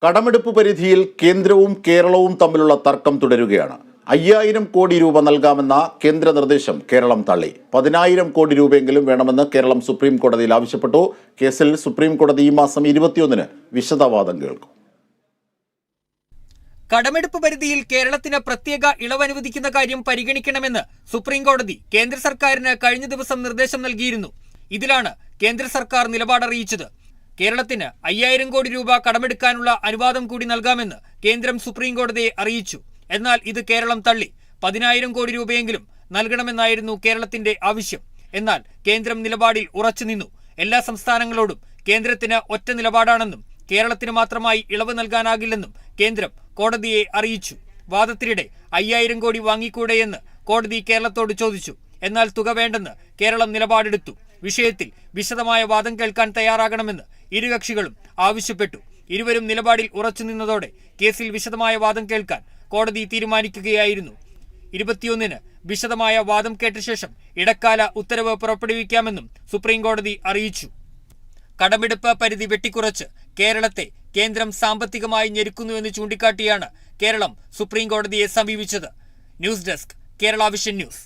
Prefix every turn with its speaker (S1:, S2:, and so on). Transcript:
S1: കടമെടുപ്പ് പരിധിയിൽ കേന്ദ്രവും കേരളവും തമ്മിലുള്ള തർക്കം തുടരുകയാണ്. 5000 കോടി രൂപ നൽകാമെന്ന കേന്ദ്ര നിർദ്ദേശം കേരളം തള്ളി. 10,000 കോടി രൂപയെങ്കിലും വേണമെന്ന് കേരളം സുപ്രീം കോടതിയിൽ ആവശ്യപ്പെട്ടു. കേസിൽ സുപ്രീം കോടതി ഈ മാസം 21-ന് വിശദവാദം കേൾക്കും.
S2: കടമെടുപ്പ് പരിധിയിൽ കേരളത്തിന് പ്രത്യേക ഇളവ് അനുവദിക്കുന്ന കാര്യം പരിഗണിക്കണമെന്ന് സുപ്രീം കോടതി കേന്ദ്ര സർക്കാരിന് കഴിഞ്ഞ ദിവസം നിർദ്ദേശം നൽകിയിരുന്നു. ഇതിലാണ് കേന്ദ്ര സർക്കാർ നിലപാടറിയിച്ചത്. കേരളത്തിന് 5000 കോടി രൂപ കടമെടുക്കാനുള്ള അനുവാദം കൂടി നൽകാമെന്ന് കേന്ദ്രം സുപ്രീം കോടതിയെ അറിയിച്ചു. എന്നാൽ ഇത് കേരളം തള്ളി. 10,000 കോടി രൂപയെങ്കിലും നൽകണമെന്നായിരുന്നു കേരളത്തിന്റെ ആവശ്യം. എന്നാൽ കേന്ദ്രം നിലപാടിൽ ഉറച്ചുനിന്നു. എല്ലാ സംസ്ഥാനങ്ങളോടും കേന്ദ്രത്തിന് ഒറ്റ നിലപാടാണെന്നും കേരളത്തിന് മാത്രമായി ഇളവ് നൽകാനാകില്ലെന്നും കേന്ദ്രം കോടതിയെ അറിയിച്ചു. വാദത്തിനിടെ 5000 കോടി വാങ്ങിക്കൂടെയെന്ന് കോടതി കേരളത്തോട് ചോദിച്ചു. എന്നാൽ തുക വേണ്ടെന്ന് കേരളം നിലപാടെടുത്തു. വിഷയത്തിൽ വിശദമായ വാദം കേൾക്കാൻ തയ്യാറാകണമെന്ന് ഇരുകക്ഷികളും ആവശ്യപ്പെട്ടു. ഇരുവരും നിലപാടിൽ ഉറച്ചുനിന്നതോടെ കേസിൽ വിശദമായ വാദം കേൾക്കാൻ കോടതി തീരുമാനിക്കുകയായിരുന്നു. 21-ന് വിശദമായ വാദം കേട്ട ശേഷം ഇടക്കാല ഉത്തരവ് പുറപ്പെടുവിക്കാമെന്നും സുപ്രീം കോടതി അറിയിച്ചു. കടമെടുപ്പ് പരിധി വെട്ടിക്കുറച്ച് കേരളത്തെ കേന്ദ്രം സാമ്പത്തികമായി ഞെരുക്കുന്നുവെന്ന് ചൂണ്ടിക്കാട്ടിയാണ് കേരളം സുപ്രീം കോടതിയെ സമീപിച്ചത്. News desk, Kerala vision news.